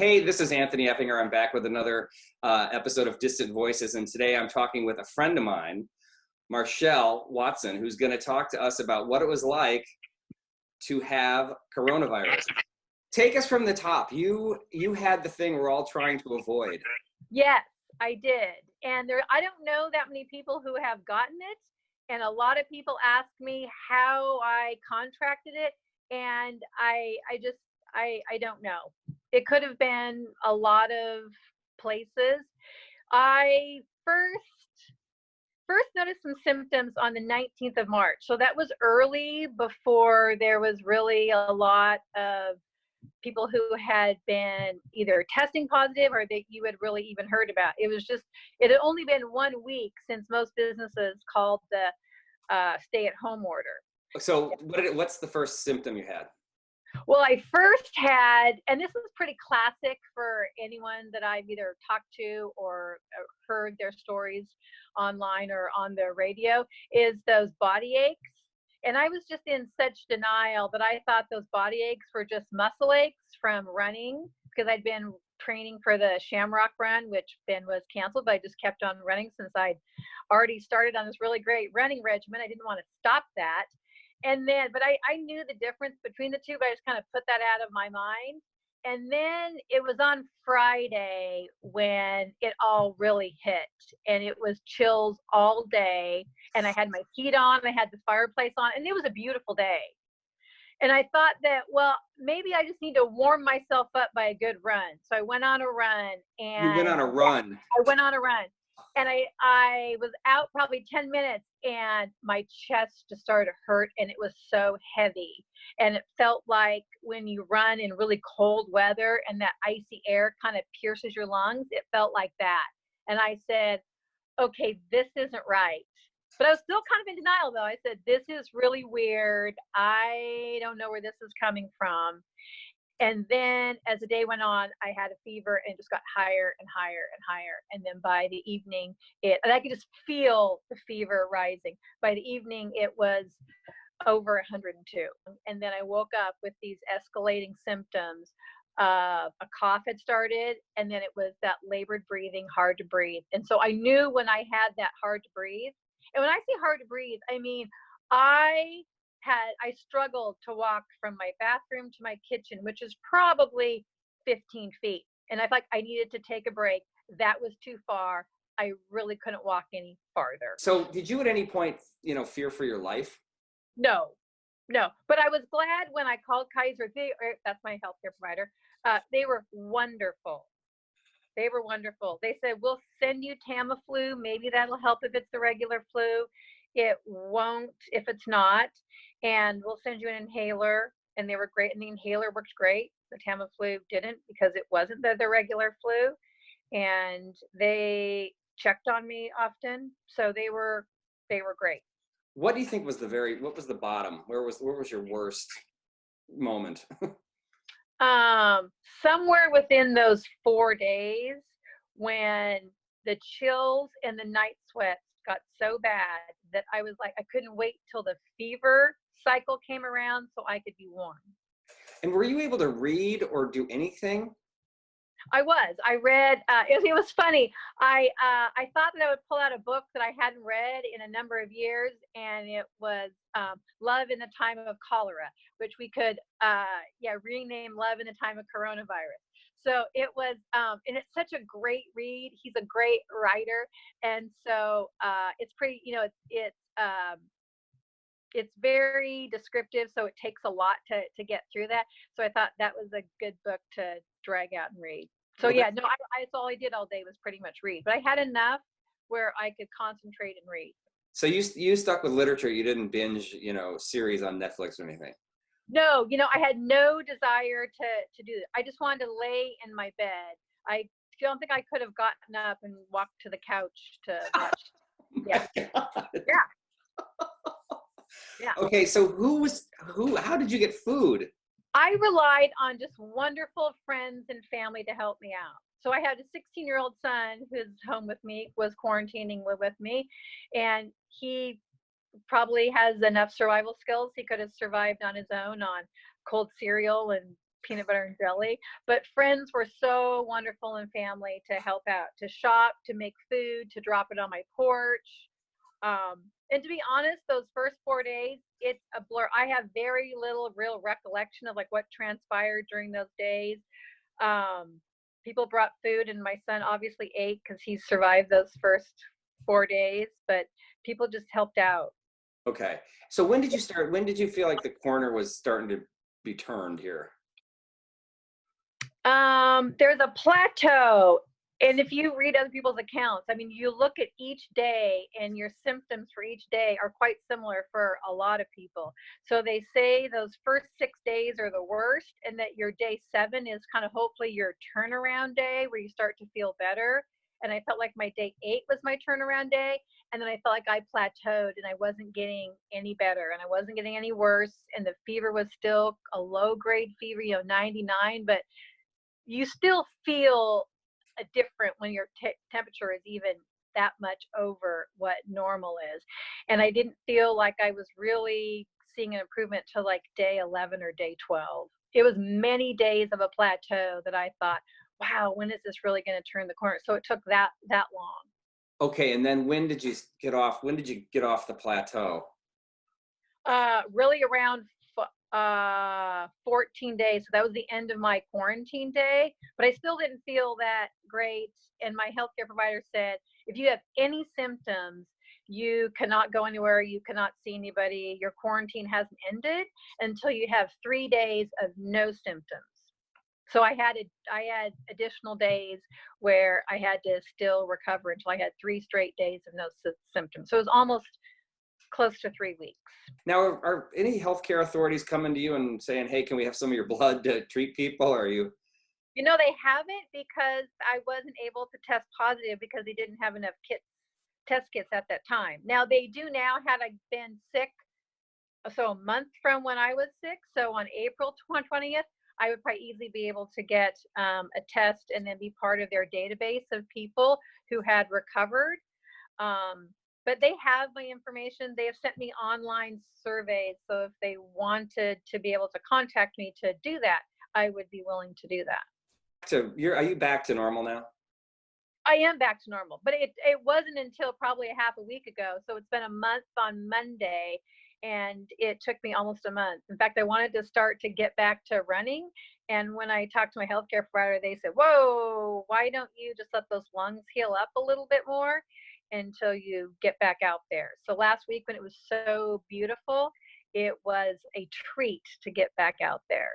Hey, this is Anthony Effinger. I'm back with another episode of Distant Voices, and today I'm talking with a friend of mine, Marchelle Watson, who's going to talk to us about what it was like to have coronavirus. Take us from the top. You had the thing we're all trying to avoid. Yes, I did. And I don't know that many people who have gotten it. And a lot of people ask me how I contracted it. And I don't know. It could have been a lot of places. I first noticed some symptoms on the 19th of March. So that was early before there was really a lot of people who had been either testing positive or that you had really even heard about. It had only been 1 week since most businesses called the stay-at-home order. So what's the first symptom you had? Well, I first had, and this is pretty classic for anyone that I've either talked to or heard their stories online or on the radio, is those body aches. And I was just in such denial that I thought those body aches were just muscle aches from running, because I'd been training for the Shamrock Run, which then was canceled, but I just kept on running since I'd already started on this really great running regimen. I didn't want to stop that. And then, but I knew the difference between the two, but I just kind of put that out of my mind. And then it was on Friday when it all really hit, and it was chills all day. And I had my heat on, I had the fireplace on, and it was a beautiful day. And I thought that, well, maybe I just need to warm myself up by a good run. So I went on a run. And you went on a run. I went on a run. And I was out probably 10 minutes, and my chest just started to hurt, and it was so heavy. And it felt like when you run in really cold weather and that icy air kind of pierces your lungs, it felt like that. And I said, okay, this isn't right. But I was still kind of in denial, though. I said, this is really weird. I don't know where this is coming from. And then as the day went on, I had a fever, and it just got higher and higher and higher. And then by the evening, and I could just feel the fever rising. By the evening, it was over 102. And then I woke up with these escalating symptoms. A cough had started, and then it was that labored breathing, hard to breathe. And so I knew when I had that hard to breathe. And when I say hard to breathe, I mean, I struggled to walk from my bathroom to my kitchen, which is probably 15 feet. And I felt like I needed to take a break. That was too far. I really couldn't walk any farther. So did you at any point, fear for your life? No. But I was glad when I called Kaiser. That's my healthcare provider. They were wonderful. They said, we'll send you Tamiflu. Maybe that'll help if it's the regular flu. It won't if it's not. And we'll send you an inhaler. And they were great. And the inhaler worked great. The Tamiflu didn't, because it wasn't the regular flu. And they checked on me often. So they were great. What do you think was what was the bottom? Where was your worst moment? Somewhere within those 4 days, when the chills and the night sweats got so bad that I was like, I couldn't wait till the fever cycle came around so I could be warm. And were you able to read or do anything? I read, it was funny. I thought that I would pull out a book that I hadn't read in a number of years, and it was Love in the Time of Cholera, which we could rename Love in the Time of Coronavirus. So it was, and it's such a great read. He's a great writer. And so it's pretty, it's very descriptive, so it takes a lot to get through that. So I thought that was a good book to drag out and read. So that's all I did all day was pretty much read. But I had enough where I could concentrate and read. So you stuck with literature. You didn't binge, series on Netflix or anything. No, I had no desire to do it. I just wanted to lay in my bed. I don't think I could have gotten up and walked to the couch to watch. Yeah. Okay, so how did you get food? I relied on just wonderful friends and family to help me out. So I had a 16-year-old son who's home with me, was quarantining with me, and he probably has enough survival skills. He could have survived on his own on cold cereal and peanut butter and jelly. But friends were so wonderful and family to help out, to shop, to make food, to drop it on my porch. And to be honest, those first 4 days, it's a blur. I have very little real recollection of like what transpired during those days. Um, People brought food, and my son obviously ate because he survived those first 4 days, but people just helped out. Okay. So when did you start? When did you feel like the corner was starting to be turned here? There's a plateau. And if you read other people's accounts, I mean, you look at each day and your symptoms for each day are quite similar for a lot of people. So they say those first 6 days are the worst, and that your day 7 is kind of hopefully your turnaround day where you start to feel better. And I felt like my day 8 was my turnaround day. And then I felt like I plateaued and I wasn't getting any better and I wasn't getting any worse. And the fever was still a low grade fever, 99, but you still feel a different when your temperature is even that much over what normal is. And I didn't feel like I was really seeing an improvement till like day 11 or day 12. It was many days of a plateau that I thought, wow, when is this really going to turn the corner? So it took that long. Okay, and then when did you get off? When did you get off the plateau? Really around 14 days. So that was the end of my quarantine day, but I still didn't feel that great. And my healthcare provider said, if you have any symptoms, you cannot go anywhere, you cannot see anybody, your quarantine hasn't ended until you have 3 days of no symptoms. So I had additional days where I had to still recover until I had 3 straight days of no symptoms. So it was almost close to 3 weeks. Now, are any healthcare authorities coming to you and saying, "Hey, can we have some of your blood to treat people?" Or are you? They haven't, because I wasn't able to test positive because they didn't have enough test kits at that time. Now they do now, had I been sick, so a month from when I was sick, so on April 20th, I would probably easily be able to get a test and then be part of their database of people who had recovered. But they have my information. They have sent me online surveys. So if they wanted to be able to contact me to do that, I would be willing to do that. So are you back to normal now? I am back to normal, but it wasn't until probably a half a week ago. So it's been a month on Monday, and it took me almost a month. In fact, I wanted to start to get back to running. And when I talked to my healthcare provider, they said, whoa, why don't you just let those lungs heal up a little bit more until you get back out there? So last week when it was so beautiful, it was a treat to get back out there.